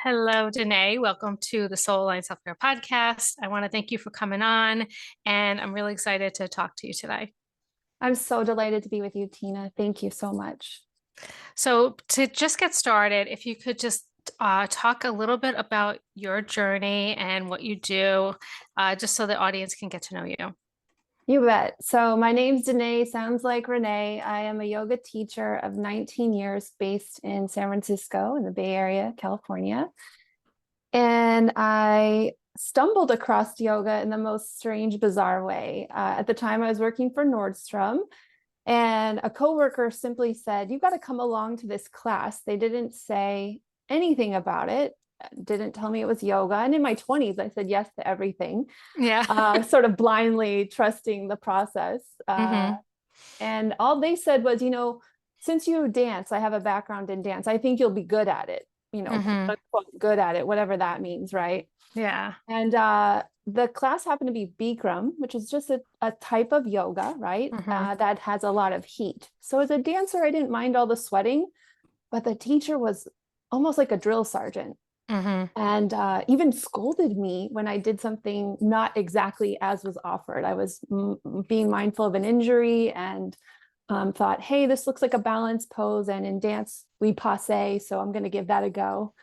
Hello, Danae. Welcome to the Soul Line Self Care Podcast. I want to thank you for coming on, and I'm really excited to talk to you today. I'm so delighted to be with you, Tina. Thank you so much. So, to just get started, if you could just talk a little bit about your journey and what you do, just so the audience can get to know you. You bet. So my name's Danae, sounds like Renee. I am a yoga teacher of 19 years based in San Francisco in the Bay Area, California. And I stumbled across yoga in the most strange, bizarre way. At the time, I was working for Nordstrom, and a coworker simply said, "You've got to come along to this class." They didn't say anything about it, didn't tell me it was yoga. And in my 20s, I said yes to everything, Yeah. sort of blindly trusting the process. hmm And all they said was, since you dance, I have a background in dance. I think you'll be good at it, quote hmm unquote, good at it, whatever that means, right? Yeah. And the class happened to be Bikram, which is just a type of yoga, right? hmm That has a lot of heat. So as a dancer, I didn't mind all the sweating, but the teacher was almost like a drill sergeant hmm and even scolded me when I did something not exactly as was offered. I was being mindful of an injury and thought, hey, this looks like a balance pose. And in dance, we passe. So I'm going to give that a go.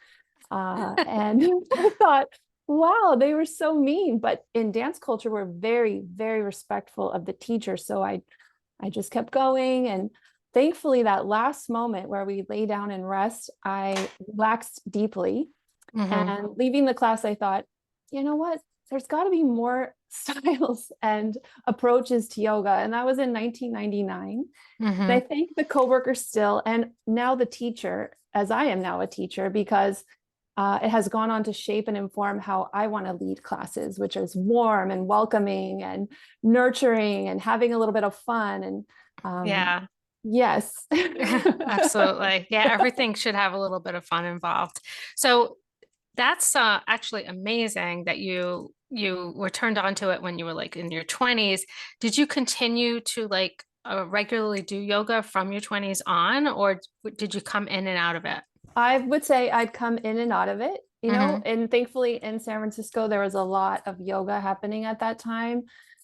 And I thought, wow, they were so mean. But in dance culture, we're very, very respectful of the teacher. So I just kept going. And thankfully, that last moment where we lay down and rest, I relaxed deeply. hmm And leaving the class, I thought, you know what? There's got to be more styles and approaches to yoga. And that was in 1999. And I hmm thank the coworker still, and now the teacher, as I am now a teacher, because it has gone on to shape and inform how I want to lead classes, which is warm and welcoming and nurturing and having a little bit of fun. And Yeah. yes. Absolutely. Yeah, everything should have a little bit of fun involved. So that's actually amazing that you were turned on to it when you were like in your 20s. Did you continue to like regularly do yoga from your 20s on, or did you come in and out of it? I would say I'd come in and out of it, hmm and thankfully in San Francisco, there was a lot of yoga happening at that time.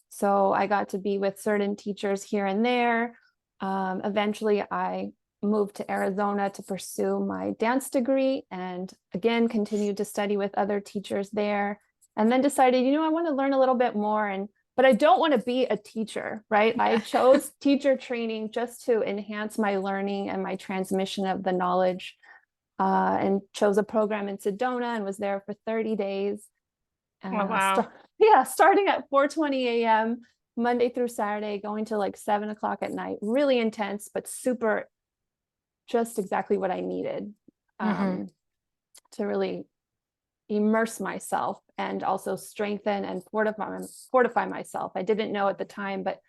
So I got to be with certain teachers here and there. Eventually, I moved to Arizona to pursue my dance degree and again continued to study with other teachers there. And then decided, I want to learn a little bit more but I don't want to be a teacher, right? I Yeah. chose teacher training just to enhance my learning and my transmission of the knowledge, and chose a program in Sedona and was there for 30 days. Oh, wow. Starting at 4:20 a.m. Monday through Saturday, going to like 7 o'clock at night. Really intense, but super, just exactly what I needed, hmm um, to really immerse myself and also strengthen and fortify myself. I didn't know at the time, but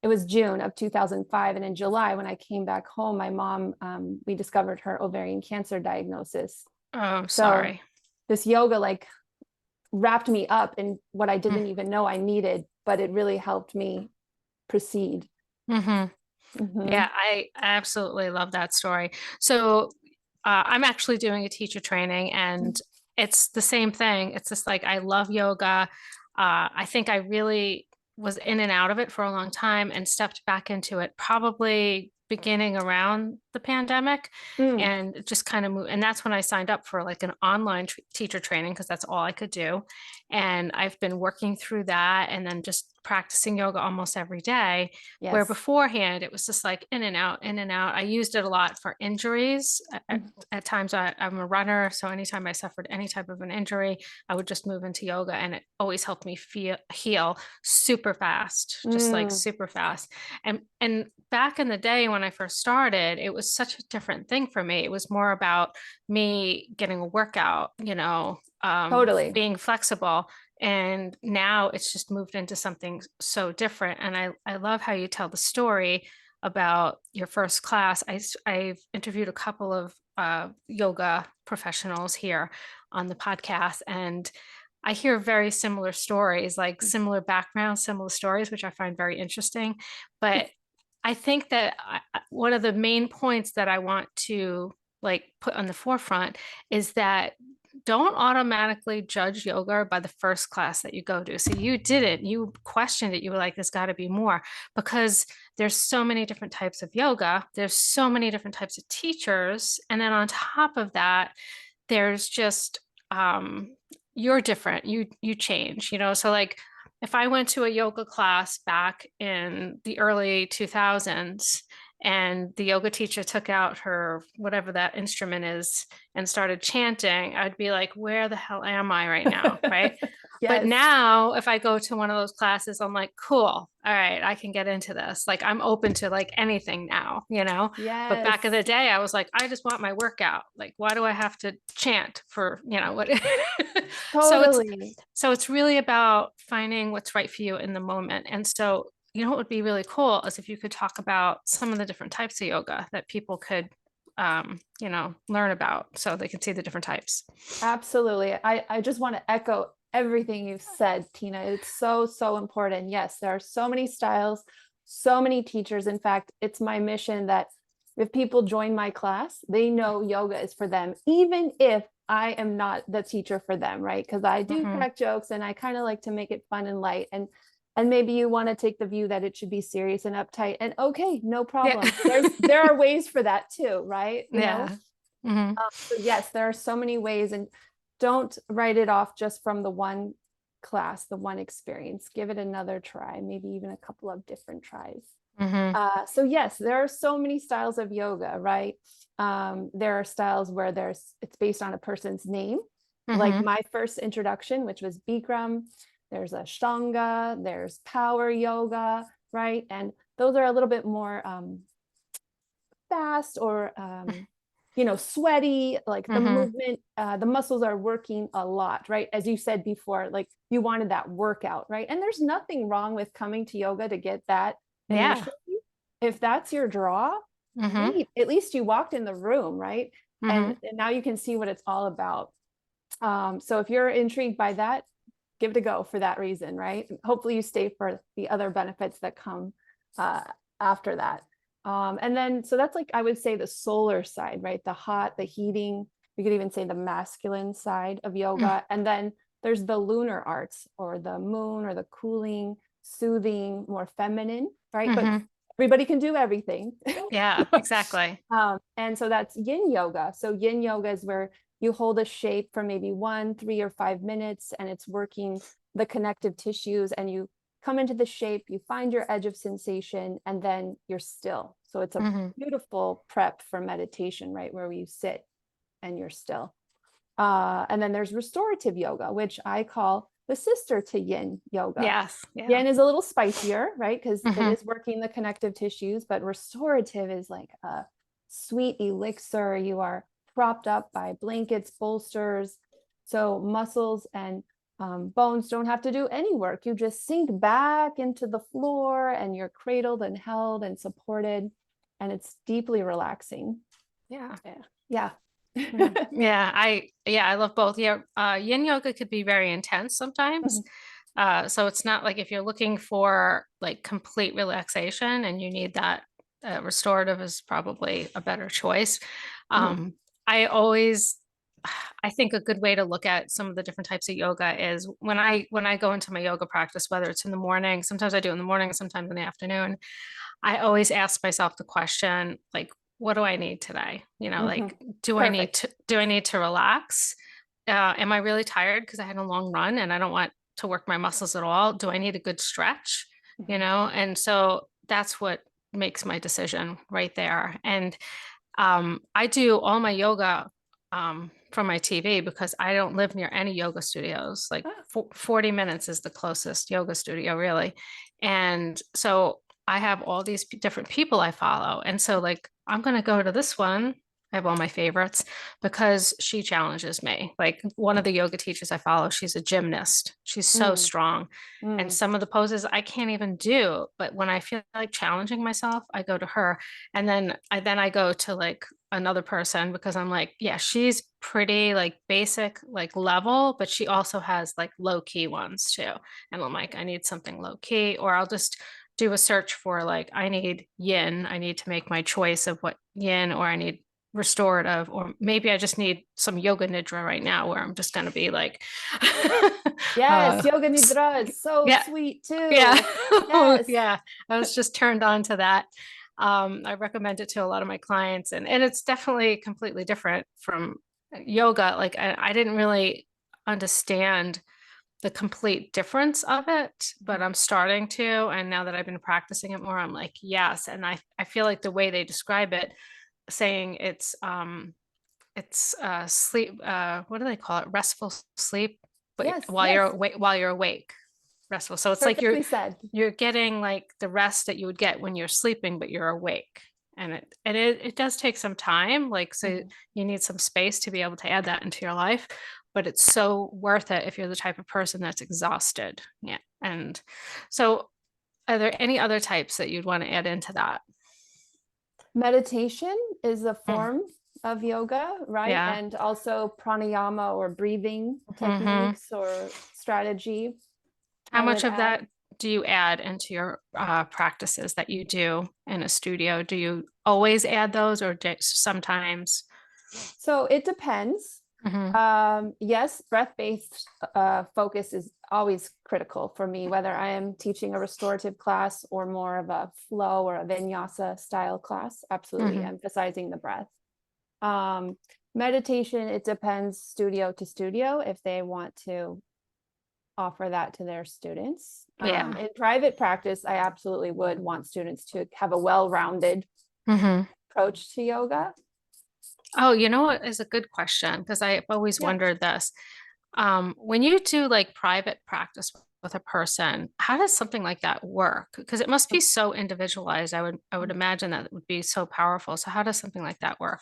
it was June of 2005. And in July, when I came back home, my mom, we discovered her ovarian cancer diagnosis. Oh, I'm So sorry. this yoga like wrapped me up in what I Mm-hmm. didn't even know I needed, but it really helped me proceed. Yeah, Hmm. I absolutely love that story. So, I'm actually doing a teacher training, and it's the same thing. It's just like I love yoga. I think I really was in and out of it for a long time and stepped back into it probably beginning around the pandemic Mm. and just kind of moved. And that's when I signed up for like an online teacher training because that's all I could do. And I've been working through that and then just practicing yoga almost every day. Where Yes. beforehand it was just like in and out, in and out. I used it a lot for injuries. At times I'm a runner, so anytime I suffered any type of an injury, I would just move into yoga, and it always helped me feel heal super fast, just like Mm. super fast. And back in the day when I first started, it was such a different thing for me. It was more about me getting a workout, Totally. being flexible. And now it's just moved into something so different. And I love how you tell the story about your first class. I've interviewed a couple of yoga professionals here on the podcast, and I hear very similar stories, like similar backgrounds, similar stories, which I find very interesting. But I think that one of the main points that I want to like put on the forefront is that don't automatically judge yoga by the first class that you go to. So you didn't, you questioned it. You were like, there's got to be more, because there's so many different types of yoga. There's so many different types of teachers. And then on top of that, there's just, you're different. You change, so like if I went to a yoga class back in the early 2000s and the yoga teacher took out her whatever that instrument is and started chanting, I'd be like, where the hell am I right now? Right. But Yes. now if I go to one of those classes, I'm like, cool, all right, I can get into this. Like I'm open to like anything now. But back in Yes. the day, I was like, I just want my workout. Like, why do I have to chant for, what? So it's Totally. so it's really about finding what's right for you in the moment. And so, what would be really cool is if you could talk about some of the different types of yoga that people could, learn about so they can see the different types. Absolutely. I just want to echo everything you've said, Tina. It's so, so important. Yes, there are so many styles, so many teachers. In fact, it's my mission that if people join my class, they know yoga is for them, even if I am not the teacher for them, right? Because I do Mhm. crack jokes and I kind of like to make it fun and light. And maybe you want to take the view that it should be serious and uptight. And okay, no Yeah. problem. There are ways for that too, right? Yeah. Mhm. So yes, there are so many ways, and don't write it off just from the one class, the one experience. Give it another try, maybe even a couple of different tries. Mhm. So yes, there are so many styles of yoga, right? There are styles where it's based on a person's name, like Mhm. my first introduction, which was Bikram. There's Ashtanga, there's power yoga, right? And those are a little bit more fast or sweaty, like the Mhm. movement, the muscles are working a lot, right? As you said before, like you wanted that workout, right? And there's nothing wrong with coming to yoga to get that Yeah. initially. If that's your draw, Mhm. great. At least you walked in the room, right? And, Mhm. and now you can see what it's all about. So if you're intrigued by that, give it a go for that reason, right? Hopefully you stay for the other benefits that come uh, after that. And then, so that's like, I would say the solar side, right? The hot, the heating, you could even say the masculine side of yoga. And then there's the lunar arts or the moon or the cooling, soothing, more feminine, right? But Mhm. everybody can do everything. Yeah, exactly. And so that's yin yoga. So yin yoga is where you hold a shape for maybe 1, 3, or 5 minutes, and it's working the connective tissues, and you come into the shape, you find your edge of sensation, and then you're still. So it's a Mhm. beautiful prep for meditation, right? Where you sit and you're still. And then there's restorative yoga, which I call the sister to yin yoga. Yes. Yeah. Yin is a little spicier, right? Because it Mhm. is working the connective tissues, but restorative is like a sweet elixir. You are propped up by blankets, bolsters. So muscles and bones don't have to do any work. You just sink back into the floor and you're cradled and held and supported. And it's deeply relaxing. Yeah. Yeah. Yeah. Yeah. I love both. Yeah. Yin yoga could be very intense sometimes. So it's not like if you're looking for like complete relaxation and you need that, restorative is probably a better choice. Um, I always I think a good way to look at some of the different types of yoga is when I go into my yoga practice, whether it's in the morning, sometimes I do in the morning, sometimes in the afternoon, I always ask myself the question, like, what do I need today? Mhm. Like, Perfect. do I need to relax? Am I really tired because I had a long run and I don't want to work my muscles at all? Do I need a good stretch? Mhm. And so that's what makes my decision right there. And I do all my yoga from my TV because I don't live near any yoga studios. Like Ah, 40 minutes is the closest yoga studio, really. And so I have all these different people I follow. And so, like, I'm going to go to this one. I have all my favorites because she challenges me. Like, one of the yoga teachers I follow, she's a gymnast. She's so mm, strong. And mm. some of the poses I can't even do. But when I feel like challenging myself, I go to her. And then I go to like another person because I'm like, yeah, she's pretty like basic, like level, but she also has like low key ones too. And I'm like, I need something low key, or I'll just do a search for like, I need yin. I need to make my choice of what yin, or I need restorative, or maybe I just need some yoga nidra right now where I'm just going to be like, Yes, yoga nidra is so yeah, sweet yeah, too. Yes. yeah. I was just turned on to that. I recommend it to a lot of my clients, and it's definitely completely different from yoga. Like I didn't really understand the complete difference of it, but I'm starting to. And now that I've been practicing it more, I'm like, yes. And I feel like the way they describe it, saying it's sleep, what do they call it? Restful sleep, but Yes, yes. while you're awake, restful. So it's like Perfectly said. you're getting like the rest that you would get when you're sleeping, but you're awake. And it does take some time, like, so Mhm. you need some space to be able to add that into your life, but it's so worth it if you're the type of person that's exhausted. Yeah. And so are there any other types that you'd want to add into that? Meditation is a Mm, form of yoga, right? yeah. And also pranayama or breathing Hmm. techniques or strategy, How I much would of add. that do you add into your practices that you do in a studio? Do you always add those, or sometimes? So it depends. Hmm. Yes, breath-based focus is always critical for me, whether I am teaching a restorative class or more of a flow or a vinyasa style class, absolutely Hmm. emphasizing the breath. Um, Meditation, it depends studio to studio if they want to offer that to their students. Yeah. In private practice, I absolutely would want students to have a well-rounded Hmm. approach to yoga. Oh, you know what is a good question? Because I've always Yeah. wondered this. When you do like private practice with a person, how does something like that work? Because it must be so individualized. I would imagine that it would be so powerful. So how does something like that work?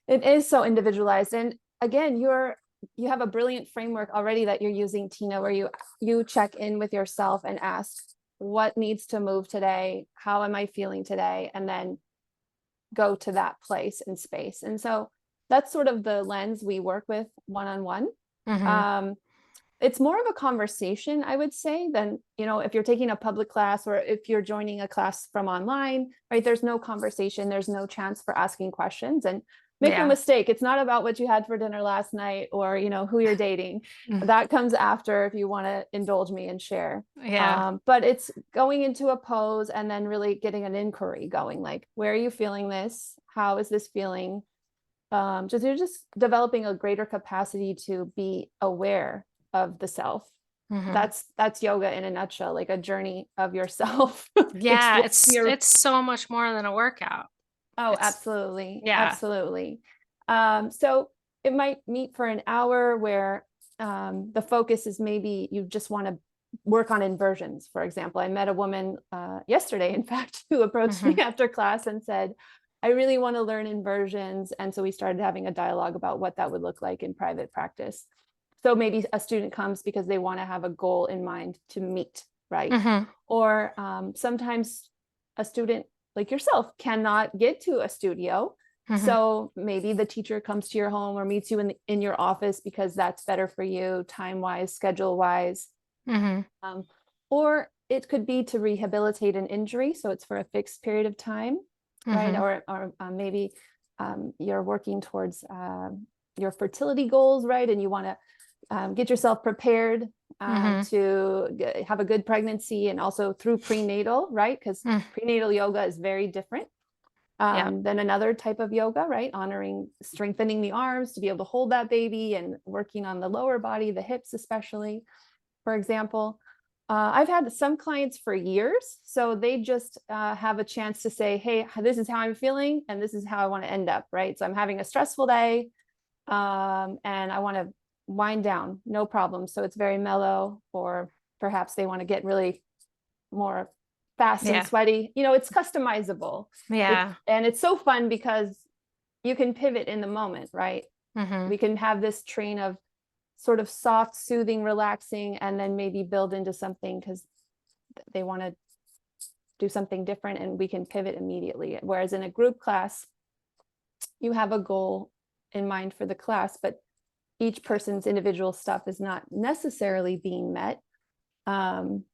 It is so individualized. And again, you have a brilliant framework already that you're using, Tina, where you check in with yourself and ask what needs to move today, how am I feeling today, and then go to that place and space. And so that's sort of the lens we work with one-on-one. Hmm. Um, it's more of a conversation, I would say, than, if you're taking a public class or if you're joining a class from online, right? There's no conversation, there's no chance for asking questions. And make no Yeah. mistake, it's not about what you had for dinner last night or, who you're dating. Mm. That comes after if you want to indulge me and share. Yeah. But it's going into a pose and then really getting an inquiry going, like, where are you feeling this? How is this feeling? Just you're just developing a greater capacity to be aware of the self. Hmm. That's yoga in a nutshell, like a journey of yourself, Yeah, exploring it's your. it's so much more than a workout. Oh, It's absolutely, yeah. absolutely. So it might meet for an hour where the focus is maybe you just want to work on inversions. For example, I met a woman yesterday, in fact, who approached me Hmm. after class and said, I really want to learn inversions. And so we started having a dialogue about what that would look like in private practice. So maybe a student comes because they want to have a goal in mind to meet, right? Hmm. Or sometimes a student like yourself cannot get to a studio. Hmm. So maybe the teacher comes to your home or meets you in your office because that's better for you, time wise, schedule wise. Hmm. Um, or it could be to rehabilitate an injury. So it's for a fixed period of time, right? Hmm. Or maybe you're working towards your fertility goals, right? And you want to get yourself prepared Hmm. to have a good pregnancy and also through prenatal, right? Because Mm. prenatal yoga is very different Yeah. than another type of yoga, right? Honoring, strengthening the arms to be able to hold that baby and working on the lower body, the hips, especially, for example. I've had some clients for years, so they just have a chance to say, hey, this is how I'm feeling, and this is how I want to end up, right? So I'm having a stressful day, and I want to wind down, no problem. So it's very mellow, or perhaps they want to get really more fast and Yeah. sweaty. It's customizable. Yeah. And it's so fun because you can pivot in the moment, right? Hmm. We can have this train of sort of soft, soothing, relaxing, and then maybe build into something because they want to do something different and we can pivot immediately. Whereas in a group class, you have a goal in mind for the class, but each person's individual stuff is not necessarily being met. Um,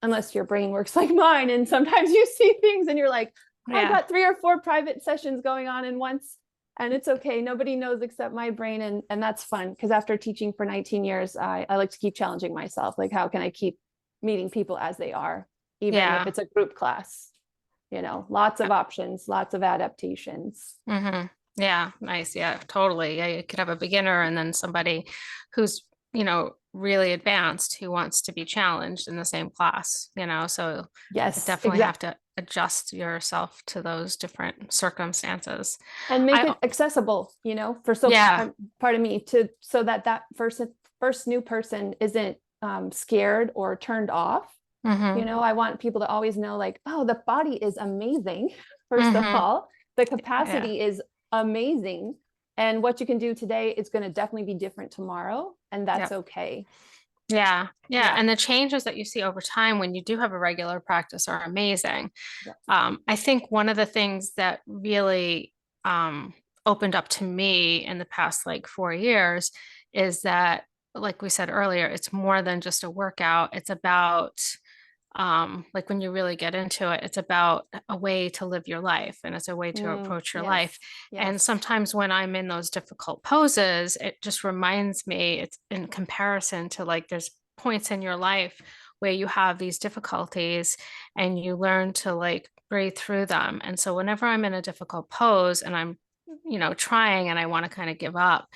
Unless your brain works like mine. And sometimes you see things and you're like, I've Yeah. got 3 or 4 private sessions going on in once, and it's okay. Nobody knows except my brain. And that's fun because after teaching for 19 years, I like to keep challenging myself. Like, how can I keep meeting people as they are, even if Yeah. it's a group class? Lots of options, lots of adaptations. Mm-hmm. Yeah, nice. Yeah, totally. Yeah, you could have a beginner and then somebody who's, really advanced who wants to be challenged in the same class, so you Yes, definitely have exactly. to adjust yourself to those different circumstances. And make I, it accessible, for yeah. pardon me, to so that first new person isn't scared or turned off. Mm-hmm. I want people to always know, like, oh, the body is amazing. First of Mm-hmm. all, the Yeah. capacity is amazing. And what you can do today is going to definitely be different tomorrow. And that's Yep. okay. Yeah. Yeah. Yeah. And the changes that you see over time when you do have a regular practice are amazing. Yeah. I think one of the things that really opened up to me in the past like 4 years is that, like we said earlier, it's more than just a workout. It's about, like when you really get into it, it's about a way to live your life and it's a way to approach your Yes. life. And Yes. sometimes when I'm in those difficult poses, it just reminds me, it's in comparison to like there's points in your life where you have these difficulties and you learn to like breathe through them. And so whenever I'm in a difficult pose and I'm, trying and I want to kind of give up,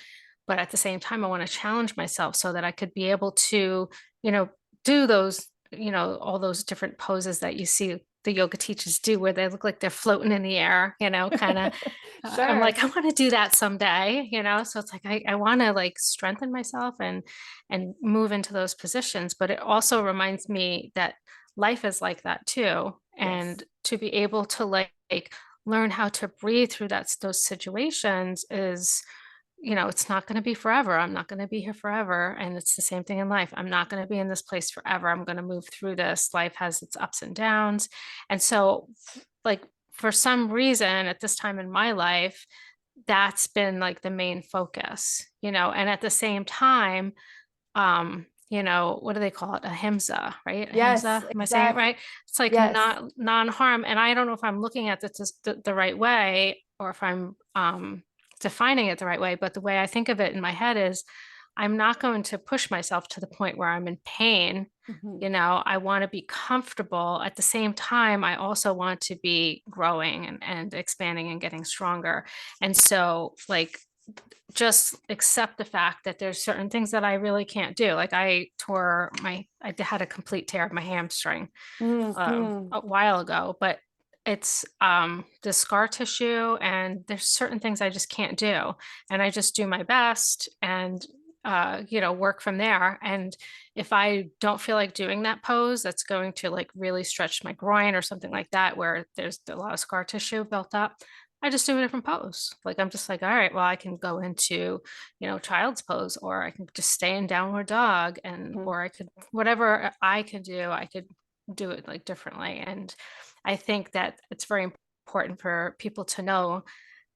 but at the same time, I want to challenge myself so that I could be able to, you know, do those, all those different poses that you see the yoga teachers do where they look like they're floating in the air, kind of. I'm Sure. like, I want to do that someday, so it's like I want to like strengthen myself and move into those positions. But it also reminds me that life is like that too. Yes. And to be able to like learn how to breathe through those situations is, it's not going to be forever. I'm not going to be here forever. And it's the same thing in life. I'm not going to be in this place forever. I'm going to move through this. Life has its ups and downs. And so, like, for some reason at this time in my life, that's been like the main focus, and at the same time, what do they call it? Ahimsa, right? Yes, Ahimsa. Am I saying it exactly. right? It's like Yes. not non-harm. And I don't know if I'm looking at this the right way or if I'm defining it the right way, but the way I think of it in my head is I'm not going to push myself to the point where I'm in pain. Mhm. I want to be comfortable. At the same time, I also want to be growing and expanding and getting stronger. And so, like, just accept the fact that there's certain things that I really can't do. Like I had a complete tear of my hamstring Mhm. a while ago, but it's the scar tissue and there's certain things I just can't do. And I just do my best and work from there. And if I don't feel like doing that pose, that's going to like really stretch my groin or something like that, where there's a lot of scar tissue built up, I just do a different pose. Like I'm just like, all right, well, I can go into, child's pose, or I can just stay in downward dog, and Mhm. or I could whatever I could do, I could do it like differently. And I think that it's very important for people to know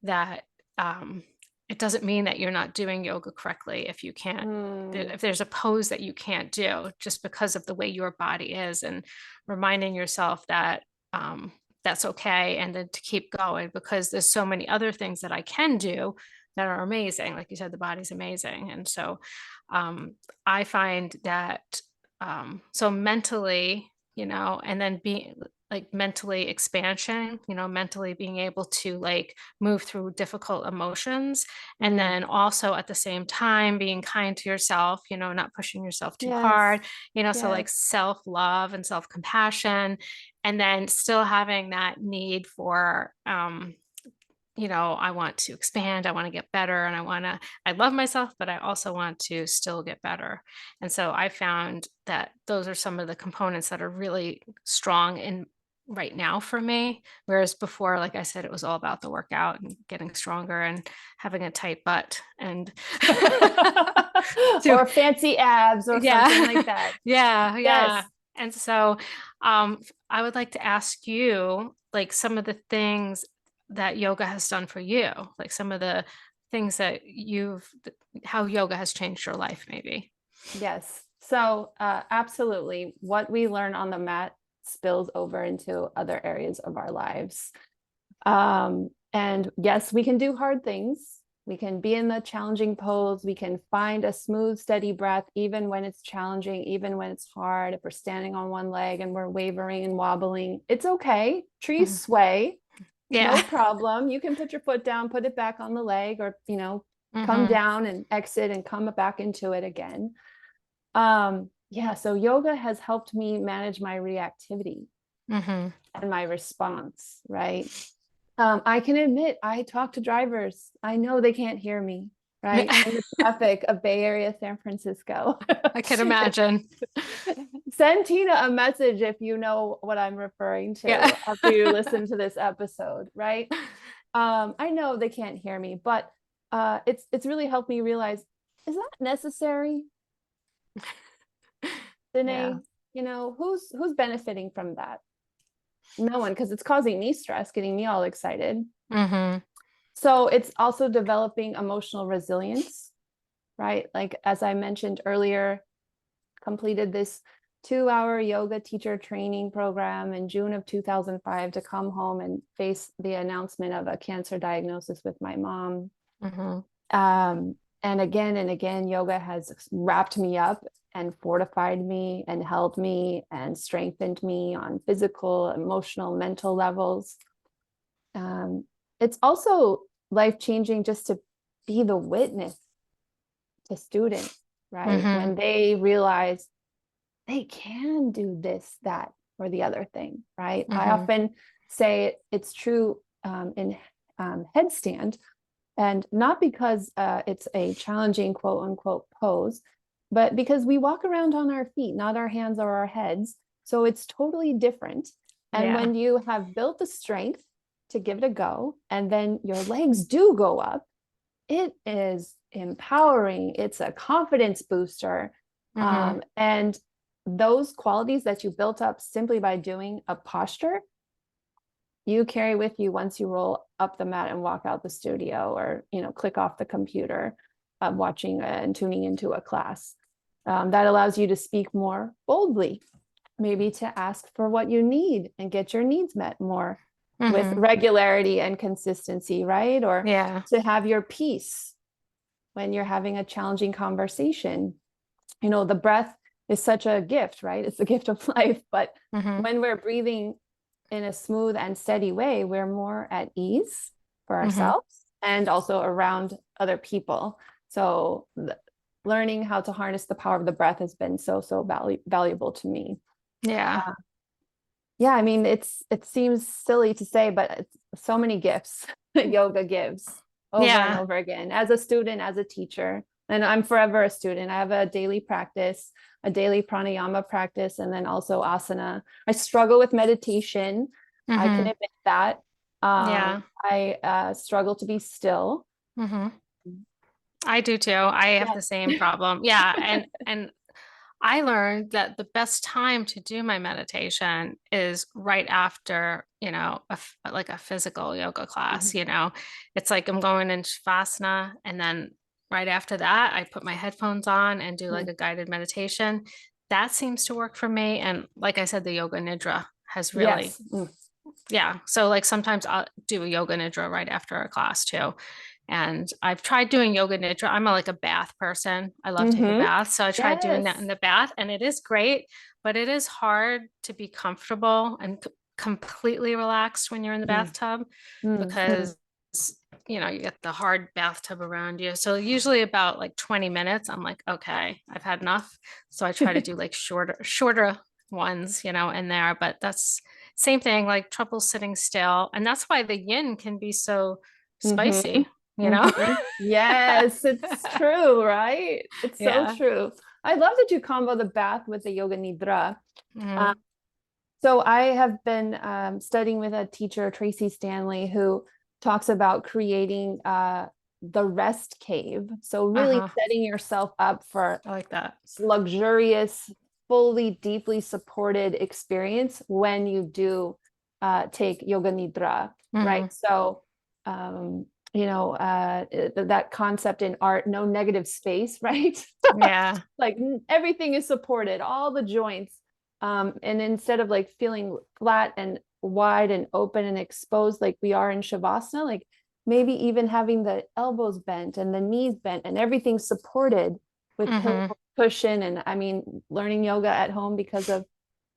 that um, it doesn't mean that you're not doing yoga correctly if you can't, Mm. if there's a pose that you can't do just because of the way your body is, and reminding yourself that um, that's okay, and then to keep going because there's so many other things that I can do that are amazing. Like you said, the body's amazing. And so um, I find that so mentally, and then being like mentally expansion, mentally being able to like move through difficult emotions. And Mm. then also at the same time, being kind to yourself, not pushing yourself too Yes. hard, so like Yes. self-love and self-compassion, and then still having that need for I want to expand, I want to get better, and I love myself, but I also want to still get better. And so I found that those are some of the components that are really strong in right now for me. Whereas before, like I said, it was all about the workout and getting stronger and having a tight butt and to, Or fancy abs or something yeah, like that. yeah. Yes. And so I would like to ask you like some of the things that yoga has done for you, like some of the things that how yoga has changed your life, maybe. Yes. So, absolutely, what we learn on the mat spills over into other areas of our lives. And yes, we can do hard things. We can be in the challenging pose. We can find a smooth, steady breath, even when it's challenging, even when it's hard. If we're standing on one leg and we're wavering and wobbling, it's okay. Trees Mhm. sway, no Yeah. problem. You can put your foot down, put it back on the leg, or, come Hmm. down and exit and come back into it again. Yeah, so yoga has helped me manage my reactivity Hmm. and my response, right? I can admit I talk to drivers. I know they can't hear me, right? In the traffic of Bay Area, San Francisco. I can imagine. Send Tina a message if you know what I'm referring Yeah. to after you listen to this episode, right? I know they can't hear me, but it's really helped me realize, is that necessary? Yeah. Danae, who's benefiting from that? No one, because it's causing me stress, getting me all excited. Hmm. So it's also developing emotional resilience, right? Like, as I mentioned earlier, completed this 2-hour yoga teacher training program in June of 2005 to come home and face the announcement of a cancer diagnosis with my mom. Hmm. And again, yoga has wrapped me up and fortified me and held me and strengthened me on physical, emotional, mental levels. Um, it's also life-changing just to be the witness to students, right? Hmm. When they realize they can do this, that, or the other thing, right? I Hmm. often say it's true in headstand, and not because it's a challenging quote unquote pose, but because we walk around on our feet, not our hands or our heads. So it's totally different. And Yeah. when you have built the strength to give it a go, and then your legs do go up, it is empowering. It's a confidence booster. Hmm. And those qualities that you built up simply by doing a posture, you carry with you once you roll up the mat and walk out the studio, or click off the computer, watching and tuning into a class. That allows you to speak more boldly, maybe to ask for what you need and get your needs met more with Hmm. regularity and consistency, right? Or Yeah. to have your peace when you're having a challenging conversation. The breath is such a gift, right? It's the gift of life. But Hmm. when we're breathing in a smooth and steady way, we're more at ease for Hmm. ourselves and also around other people. So learning how to harness the power of the breath has been so valuable to me. Yeah. Yeah, I mean, it seems silly to say, but it's so many gifts that yoga gives over and Yeah. over again, as a student, as a teacher. And I'm forever a student. I have a daily practice, a daily pranayama practice, and then also asana. I struggle with meditation. I can Hmm. admit that. Yeah. I struggle to be still. Hmm. I do too. I have Yeah. the same problem. Yeah. And I learned that the best time to do my meditation is right after, like a physical yoga class, Mhm. It's like I'm going in Shavasana, and then right after that, I put my headphones on and do like Mm. a guided meditation. That seems to work for me. And like I said, the yoga nidra has really, Yes. Mm. yeah. So like sometimes I'll do a yoga nidra right after a class too. And I've tried doing yoga nidra. I'm like a bath person. I love taking Mhm. baths. So I tried doing that in Yes. the bath, and it is great, but it is hard to be comfortable and completely relaxed when you're in the Mm. bathtub, Mm. Mm. because you get the hard bathtub around you. So usually about like 20 minutes, I'm like, okay, I've had enough. So I try to do like shorter ones, in there, but that's same thing, like trouble sitting still. And that's why the yin can be so Mm-hmm. spicy, you know? Mm-hmm. Yes, it's true, right? It's so Yeah. true. I love that you combo the bath with the yoga nidra. Hmm. Um, so I have been studying with a teacher, Tracy Stanley, who talks about creating the rest cave. So really Uh-huh. setting yourself up for I like that. luxurious, fully, deeply supported experience when you do take yoga nidra, right? Hmm. So, that concept in art, no negative space, right? Yeah. Like everything is supported, all the joints. And instead of like feeling flat and wide and open and exposed like we are in Shavasana, like maybe even having the elbows bent and the knees bent and everything supported with pillow cushion. And I mean, learning yoga at home because of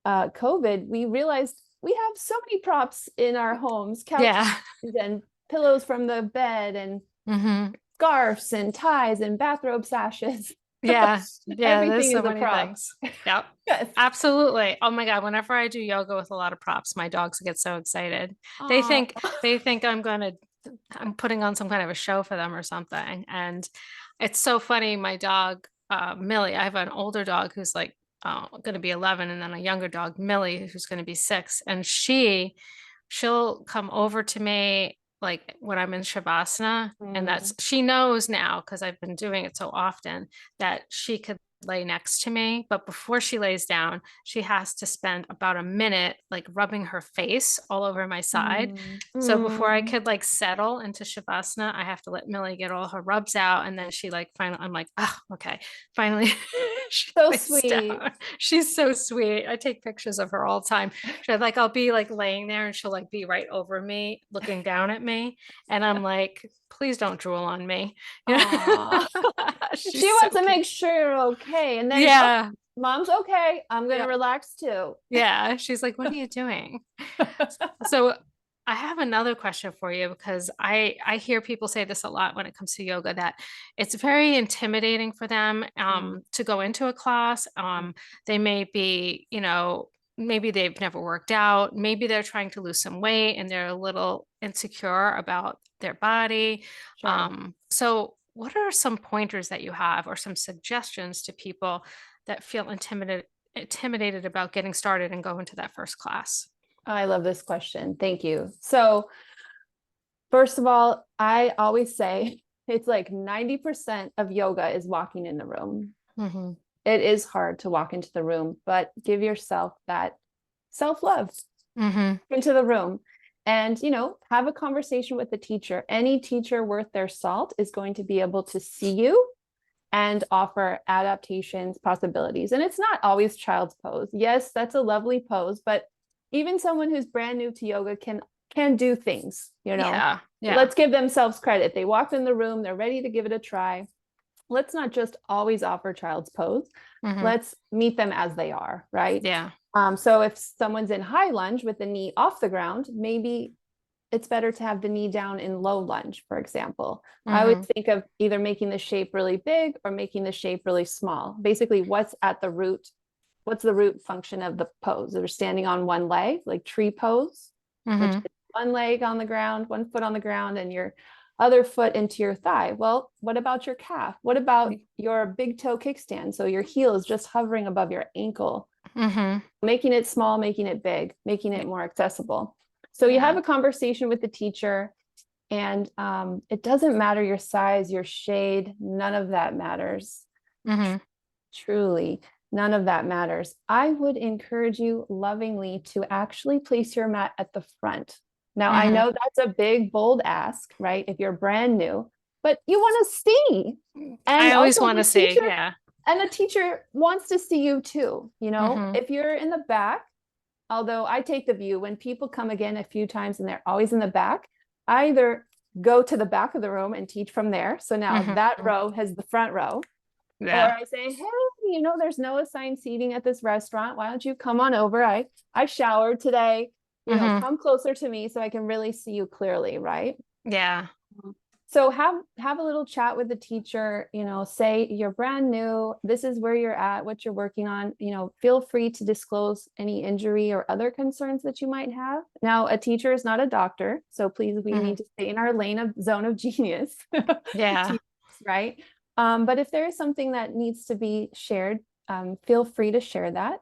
COVID, we realized we have so many props in our homes, couch Yeah. and pillows from the bed and Mm-hmm. scarves and ties and bathrobe sashes. Yeah. Yeah. There's Everything so is a many prop. things. Yep. Yes. Absolutely. Oh my God. Whenever I do yoga with a lot of props, my dogs get so excited. They Aw. think I'm putting on some kind of a show for them or something. And it's so funny. My dog, Millie, I have an older dog who's like going to be 11, and then a younger dog, Millie, who's going to be 6. And she'll come over to me like when I'm in Shavasana, and Mm. that's she knows now because I've been doing it so often that she could lay next to me. But before she lays down, she has to spend about a minute like rubbing her face all over my side. Mm. So before I Mm. could like settle into Shavasana, I have to let Millie get all her rubs out. And then she like finally, I'm like, oh, okay. Finally, she So lays sweet. down. She's so sweet. I take pictures of her all the time. I'll be like laying there and she'll like be right over me, looking down at me. And I'm like, please don't drool on me. You know? Aw. She She's so wants to cute. make sure you're okay. And then, oh, Yeah. mom's okay. I'm going to Yeah. relax too. Yeah. She's like, what are you doing? So I have another question for you because I hear people say this a lot when it comes to yoga that it's very intimidating for them Mm. to go into a class. They may be, maybe they've never worked out, maybe they're trying to lose some weight and they're a little insecure about their body. Sure. So what are some pointers that you have or some suggestions to people that feel intimidated about getting started and going to that first class? I love this question. Thank you. So, first of all, I always say it's like 90% of yoga is walking in the room. Hmm. It is hard to walk into the room, but give yourself that self-love Hmm. into the room and, have a conversation with the teacher. Any teacher worth their salt is going to be able to see you and offer adaptations, possibilities. And it's not always child's pose. Yes, that's a lovely pose, but even someone who's brand new to yoga can do things. Yeah. Yeah. Let's give themselves credit. They walked in the room, they're ready to give it a try. Let's not just always offer child's pose. Hmm. Let's meet them as they are, right? Yeah. So if someone's in high lunge with the knee off the ground, maybe it's better to have the knee down in low lunge, for example. I always Hmm. think of either making the shape really big or making the shape really small. Basically, what's at the root? What's the root function of the pose? They're standing on one leg, like tree pose, which Hmm. is one leg on the ground, one foot on the ground, and your other foot into your thigh. Well, what about your calf? What about your big toe kickstand? So your heel is just hovering above your ankle, Hmm. making it small, making it big, making it more accessible. So you have Yeah. a conversation with the teacher, and it doesn't matter your size, your shade, none of that matters. Hmm. Truly, none of that matters. I would encourage you lovingly to actually place your mat at the front. Now, I Hmm. know that's a big, bold ask, right? If you're brand new, but you want to see. I And always also want to the see. teacher, Yeah. and the teacher wants to see you too. Hmm. If you're in the back, although I take the view when people come again a few times and they're always in the back, I either go to the back of the room and teach from there. So now Hmm. that row has the front row. Or Yeah. I say, hey, there's no assigned seating at this restaurant. Why don't you come on over? I showered today. Hmm. Come closer to me so I can really see you clearly, right? Yeah. So have a little chat with the teacher, say you're brand new, this is where you're at, what you're working on, feel free to disclose any injury or other concerns that you might have. Now, a teacher is not a doctor, so please, we Hmm. need to stay in our lane of zone of genius, Yeah. right? But if there is something that needs to be shared, feel free to share that,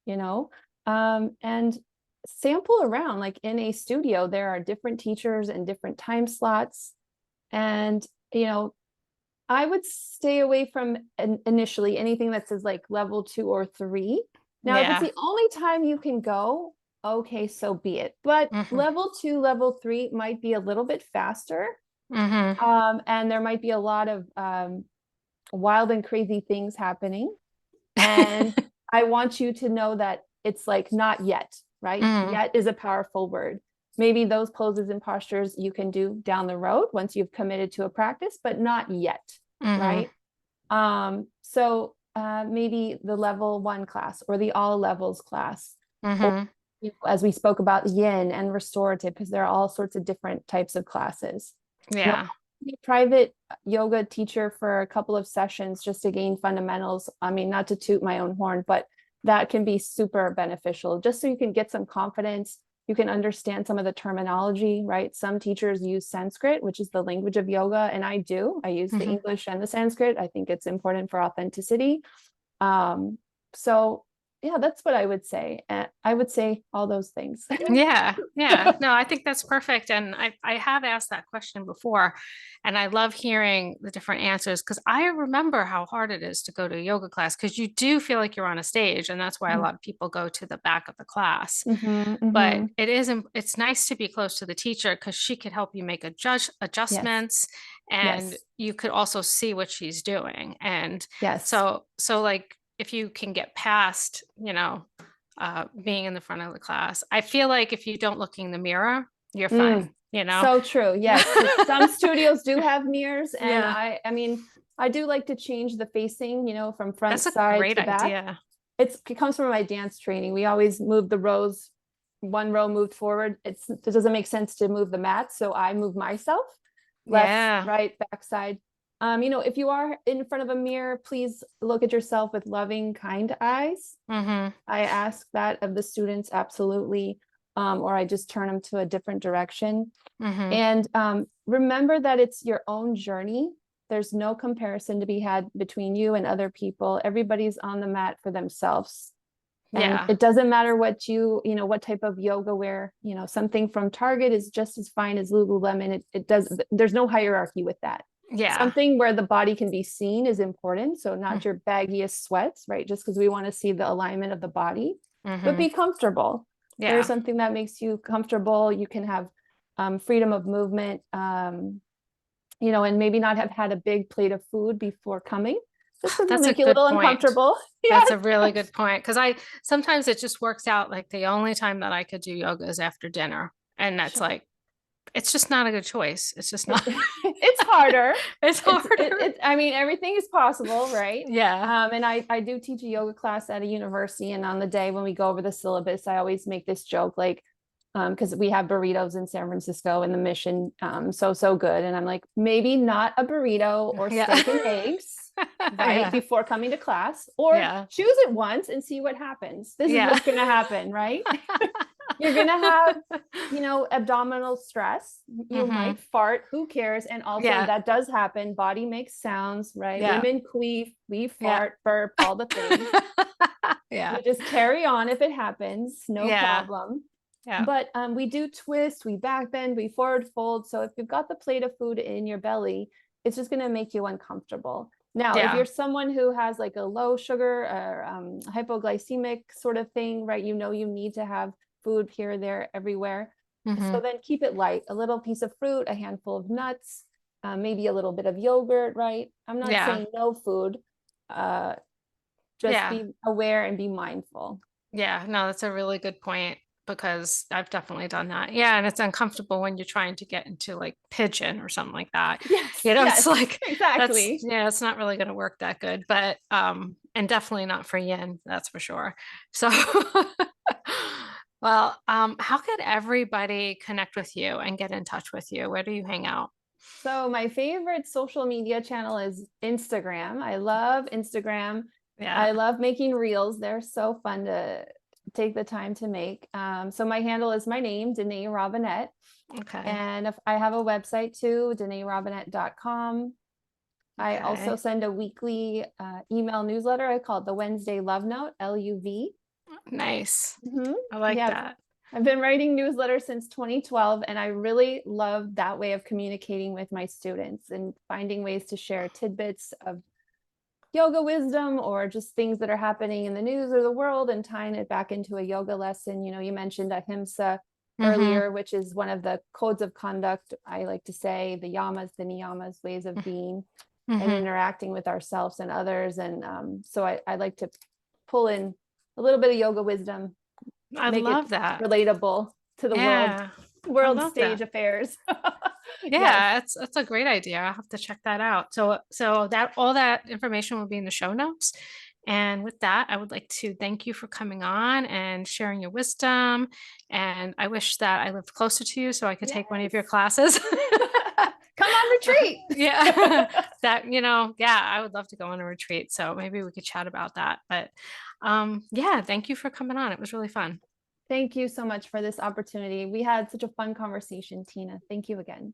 and sample around. Like in a studio, there are different teachers and different time slots. And, I would stay away from initially anything that says like level 2 or 3. Now, if it's Yeah. the only time you can go, okay, so be it. But Hmm. level 2, level 3 might be a little bit faster. Hmm. And there might be a lot of wild and crazy things happening. And I want you to know that it's like not yet. right? Mhm. Yet is a powerful word. Maybe those poses and postures you can do down the road once you've committed to a practice, but not yet, Mhm. right? So maybe the level 1 class or the all levels class, or Mhm. as we spoke about yin and restorative, because there are all sorts of different types of classes. You know, Yeah. be a private yoga teacher for a couple of sessions just to gain fundamentals. I mean, not to toot my own horn, but that can be super beneficial just so you can get some confidence. You can understand some of the terminology, right? Some teachers use Sanskrit, which is the language of yoga, and I do. I use the Mhm. English and the Sanskrit. I think it's important for authenticity. Um, so yeah, that's what I would say. And I would say all those things. Yeah, yeah. No, I think that's perfect. And I have asked that question before, and I love hearing the different answers because I remember how hard it is to go to a yoga class because you do feel like you're on a stage, and that's why a lot of people go to the back of the class. Mm-hmm, But mm-hmm. it's nice to be close to the teacher because she could help you make Yes, adjustments, and yes, you could also see what she's doing. And yes. so like if you can get past, being in the front of the class. I feel like if you don't look in the mirror, you're Mm, fine, you know? so true. Yes, because some studios do have mirrors, and Yeah, I mean, I do like to change the facing, from front that's a side great to back. idea. It comes from my dance training. We always move the rows, one row moved forward. It doesn't make sense to move the mat, so I move myself, left, Yeah. right, back side. If you are in front of a mirror, please look at yourself with loving, kind eyes. Mm-hmm. I ask that of the students, absolutely. Or I just turn them to a different direction. Mm-hmm. And remember that it's your own journey. There's no comparison to be had between you and other people. Everybody's on the mat for themselves. And Yeah. it doesn't matter what type of yoga wear, something from Target is just as fine as Lululemon. There's no hierarchy with that. Yeah. Something where the body can be seen is important. So Mm. not your baggiest sweats, right? Just because we want to see the alignment of the body, but Mm-hmm. be comfortable. Wear Yeah. something that makes you comfortable. You can have freedom of movement, and maybe not have had a big plate of food before coming, just because it'll That's a make you a good little point. uncomfortable. That's Yes. a really good point. Because I sometimes it just works out like the only time that I could do yoga is after dinner. And that's Sure. like, it's just not a good choice. It's just not, It's harder. it's harder. I mean, everything is possible, right? Yeah. And I do teach a yoga class at a university, and on the day when we go over the syllabus, I always make this joke, like, because we have burritos in San Francisco and the mission, so good. And I'm like, maybe not a burrito or Yeah. steak and eggs, right? Yeah. Before coming to class, or Yeah. choose it once and see what happens. This is Yeah. what's going to happen, right? You're going to have, abdominal stress. You Hmm. might fart, who cares? And also Yeah. that does happen. Body makes sounds, right? Yeah. Women queef, we Yeah. fart, burp, all the things. Yeah. You just carry on if it happens, no Yeah. problem. Yeah. But we do twist, we back bend, we forward fold. So if you've got the plate of food in your belly, it's just going to make you uncomfortable. Now, if Yeah. you're someone who has like a low sugar or hypoglycemic sort of thing, right, you need to have food here, there, everywhere. So Hmm. then keep it light, a little piece of fruit, a handful of nuts, maybe a little bit of yogurt, right? I'm not Yeah. saying no food, uh, just Yeah. be aware and be mindful. Yeah. No, that's a really good point because I've definitely done that. Yeah. And it's uncomfortable when you're trying to get into like pigeon or something like that. Yes, It's yes, like exactly. it's not really going to work that good, but and definitely not for yin, that's for sure. So well, how could everybody connect with you and get in touch with you? Where do you hang out? So my favorite social media channel is Instagram. I love Instagram. Yeah. I love making reels. They're so fun to take the time to make. So my handle is my name, Danae Robinett. Okay. And if I have a website too, DanaeRobinett.com. I also Okay. send a weekly email newsletter. I call it the Wednesday Love Note, LUV. Nice. Mhm. I like Yeah, that. I've been writing newsletters since 2012, and I really love that way of communicating with my students and finding ways to share tidbits of yoga wisdom or just things that are happening in the news or the world and tying it back into a yoga lesson. You mentioned ahimsa Mm-hmm. earlier, which is one of the codes of conduct. I like to say the yamas, the niyamas, ways of being and Mm-hmm. interacting with ourselves and others. And so I like to pull in a little bit of yoga wisdom I make it love that. relatable to the Yeah, I world love stage that. affairs. Yes. Yeah, it's a great idea. I'll have to check that out. So that all that information will be in the show notes. And with that, I would like to thank you for coming on and sharing your wisdom. And I wish that I lived closer to you so I could take one of your Yes. classes. Come on retreat. Yeah, that, yeah, I would love to go on a retreat. So maybe we could chat about that. But yeah, thank you for coming on. It was really fun. Thank you so much for this opportunity. We had such a fun conversation, Tina. Thank you again.